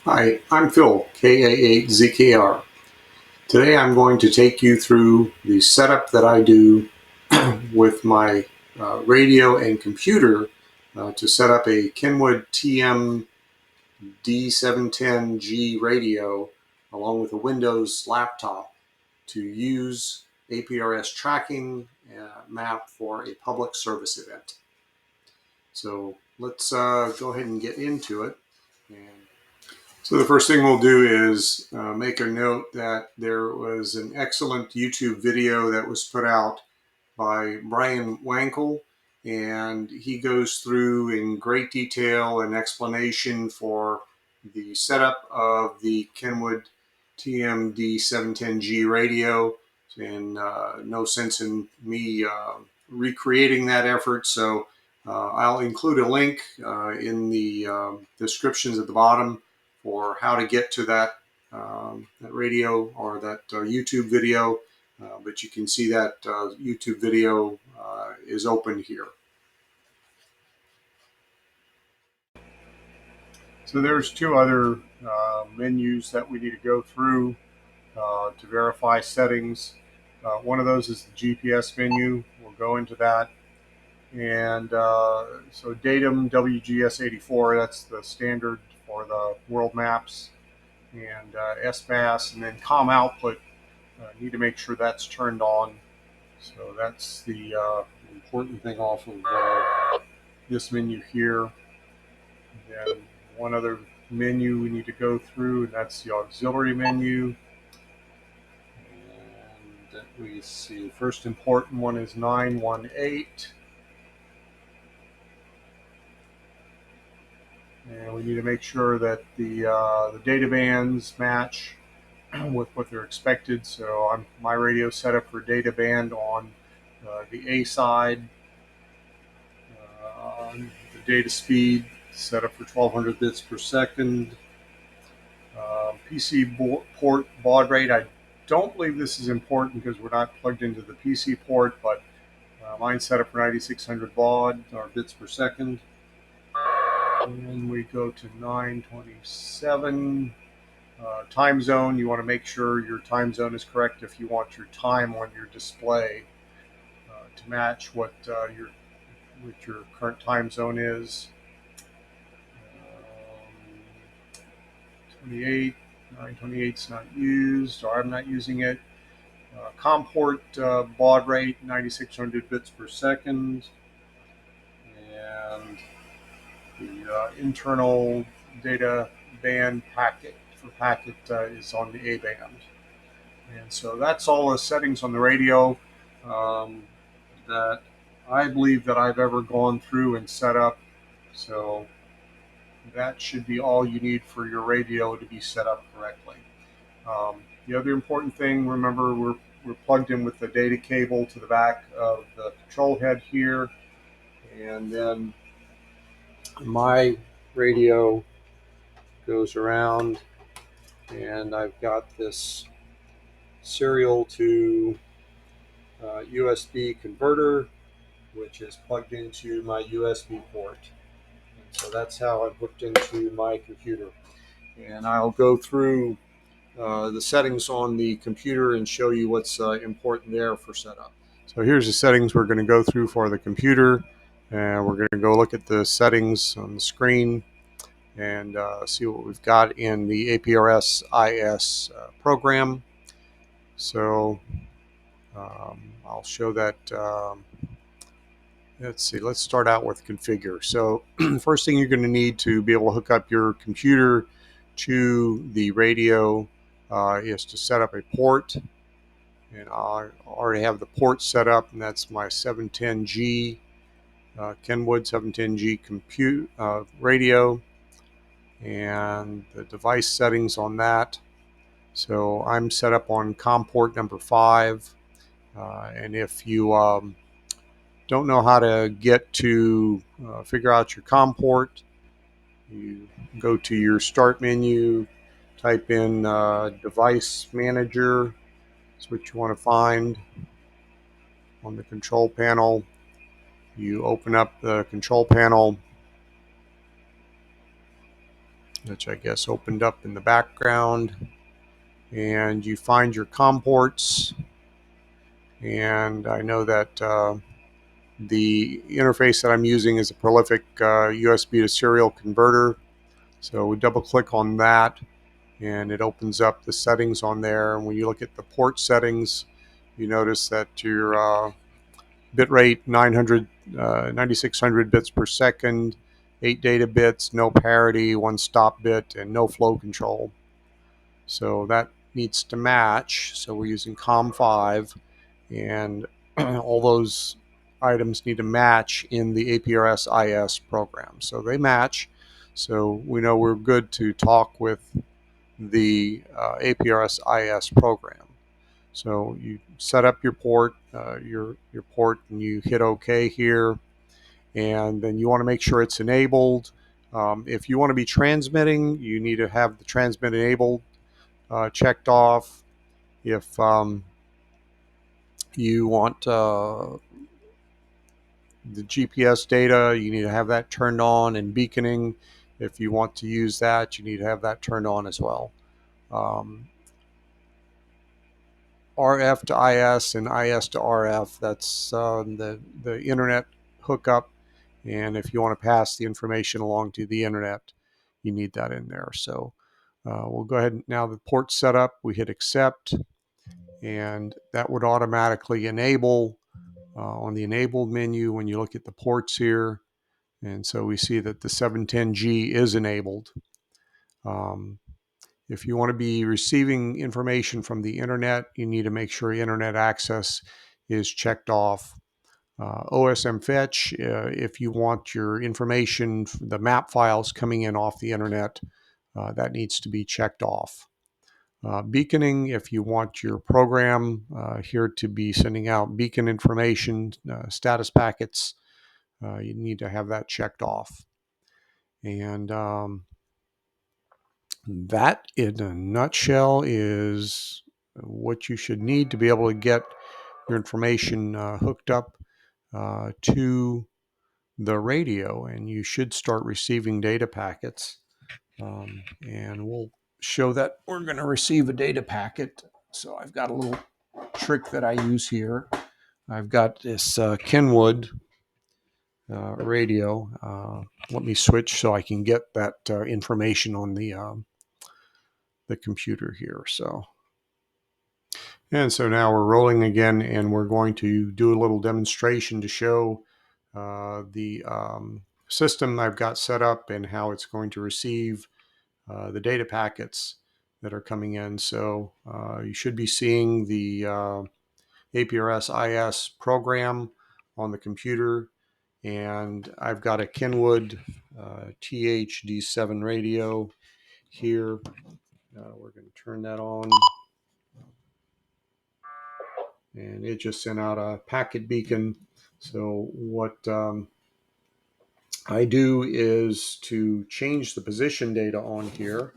Hi, I'm Phil, KA8ZKR. Today I'm going to take you through the setup that I do with my radio and computer to set up a Kenwood TM D710G radio along with a Windows laptop to use APRS tracking map for a public service event. So let's go ahead and get into it. So the first thing we'll do is make a note that there was an excellent YouTube video that was put out by Brian Wankel, and he goes through in great detail an explanation for the setup of the Kenwood TMD 710G radio, and no sense in me recreating that effort. So I'll include a link in the descriptions at the bottom for how to get to that radio or that YouTube video. But you can see that YouTube video is open here. So there's two other menus that we need to go through to verify settings. One of those is the GPS menu. We'll go into that. And so datum WGS84, that's the standard for the world maps. And SBAS, and then COM output, need to make sure that's turned on. So that's the important thing off of this menu here. And then one other menu we need to go through, and that's the auxiliary menu. And we see the first important one is 918. And we need to make sure that the data bands match with what they're expected. So my radio set up for data band on the A side. The data speed set up for 1200 bits per second. PC port baud rate. I don't believe this is important because we're not plugged into the PC port, but mine's set up for 9600 baud or bits per second. And we go to 927. Time zone, you want to make sure your time zone is correct if you want your time on your display to match what your current time zone is. 28, 928 is not used, or I'm not using it. COM port baud rate 9600 bits per second, and the internal data band packet for packet is on the A band. And so that's all the settings on the radio that I believe that I've ever gone through and set up. So that should be all you need for your radio to be set up correctly. The other important thing, remember, we're plugged in with the data cable to the back of the control head here. And then my radio goes around, and I've got this serial to USB converter, which is plugged into my USB port. And so that's how I'm hooked into my computer. And I'll go through the settings on the computer and show you what's important there for setup. So here's the settings we're going to go through for the computer. And we're going to go look at the settings on the screen and see what we've got in the APRS IS program. So I'll show that. Let's see, let's start out with configure. So first thing you're going to need to be able to hook up your computer to the radio is to set up a port. And I already have the port set up, and that's my 710G, Kenwood 710G compute radio, and the device settings on that. So I'm set up on COM port number 5. And if you don't know how to get to figure out your COM port, you go to your start menu, type in device manager. That's what you want to find on the control panel. You open up the control panel, which I guess opened up in the background, and you find your COM ports. And I know that the interface that I'm using is a prolific USB to serial converter. So we double click on that and it opens up the settings on there. And when you look at the port settings, you notice that your bitrate 9600 bits per second, 8 data bits, no parity, 1 stop bit, and no flow control. So that needs to match. So we're using COM5, and all those items need to match in the APRS IS program. So they match. So we know we're good to talk with the APRS IS program. So you set up your port, your port, and you hit OK here, and then you want to make sure it's enabled. If you want to be transmitting, you need to have the transmit enabled checked off. If you want the GPS data, you need to have that turned on, and beaconing, if you want to use that, you need to have that turned on as well. RF to IS and IS to RF, that's the internet hookup. And if you want to pass the information along to the internet, you need that in there. So we'll go ahead. Now the port's set up, we hit accept, and that would automatically enable on the enabled menu when you look at the ports here. And so we see that the 710G is enabled. If you want to be receiving information from the internet, you need to make sure internet access is checked off. OSM fetch, if you want your information, the map files coming in off the internet, that needs to be checked off. Beaconing, if you want your program here to be sending out beacon information, status packets, you need to have that checked off. And that, in a nutshell, is what you should need to be able to get your information hooked up to the radio, and you should start receiving data packets. And we'll show that we're going to receive a data packet. So I've got a little trick that I use here. I've got this Kenwood radio. Let me switch so I can get that information on the computer here. And so now we're rolling again, and we're going to do a little demonstration to show the system I've got set up and how it's going to receive the data packets that are coming in. So you should be seeing the APRS IS program on the computer, and I've got a Kenwood TH-D7 radio here. We're going to turn that on, and it just sent out a packet beacon. So what I do is to change the position data on here,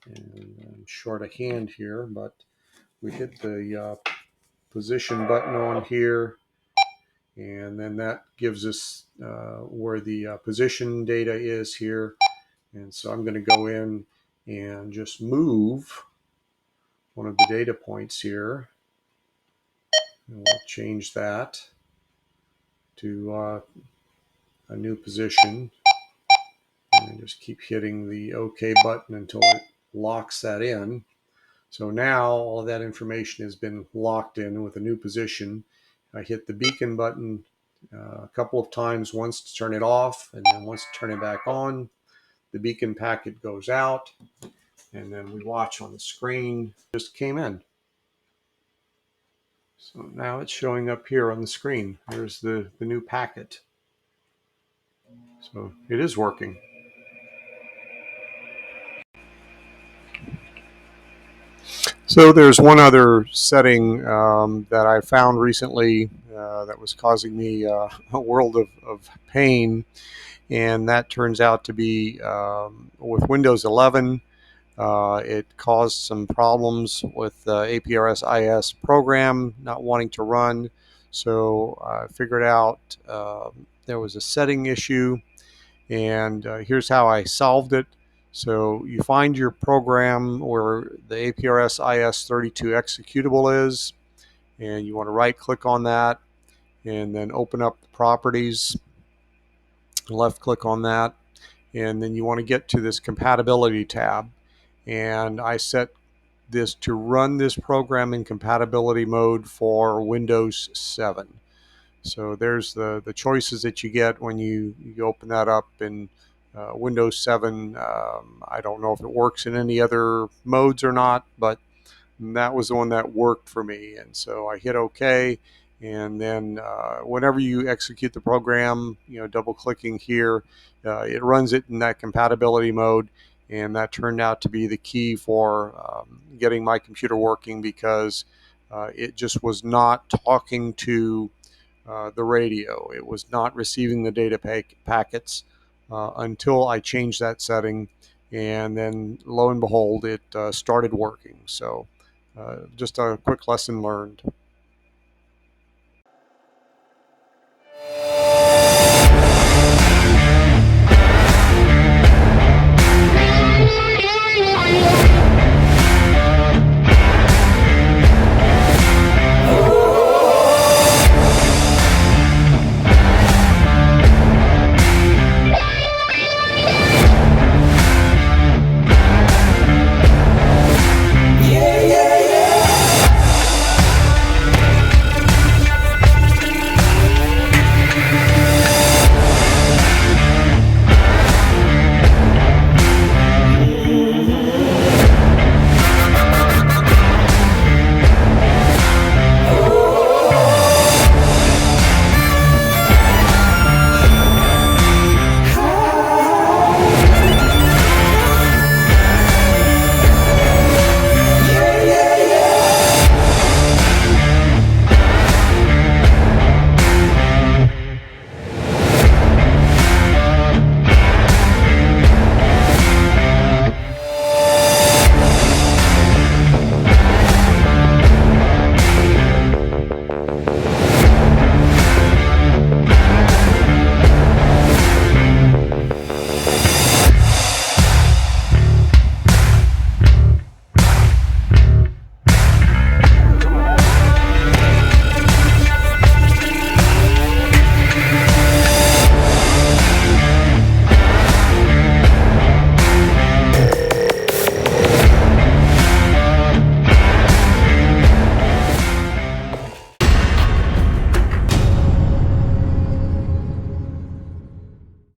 and I'm short a hand here, but we hit the position button on here, and then that gives us where the position data is here. And so I'm going to go in and just move one of the data points here, and we'll change that to a new position, and just keep hitting the OK button until it locks that in. So now all of that information has been locked in with a new position. I hit the beacon button a couple of times, once to turn it off, and then once to turn it back on. The beacon packet goes out, and then we watch on the screen. Just came in. So now it's showing up here on the screen. Here's the new packet. So it is working. So there's one other setting that I found recently that was causing me a world of pain, and that turns out to be with Windows 11. It caused some problems with the APRS IS program not wanting to run. So I figured out there was a setting issue, and here's how I solved it. So you find your program where the APRS IS32 executable is, and you want to right click on that and then open up the properties, left click on that, and then you want to get to this compatibility tab. And I set this to run this program in compatibility mode for Windows 7. So there's the choices that you get when you open that up in Windows 7. I don't know if it works in any other modes or not, but that was the one that worked for me. And so I hit OK. And then whenever you execute the program, double clicking here, it runs it in that compatibility mode. And that turned out to be the key for getting my computer working, because it just was not talking to the radio. It was not receiving the data packets until I changed that setting. And then lo and behold, it started working. So just a quick lesson learned.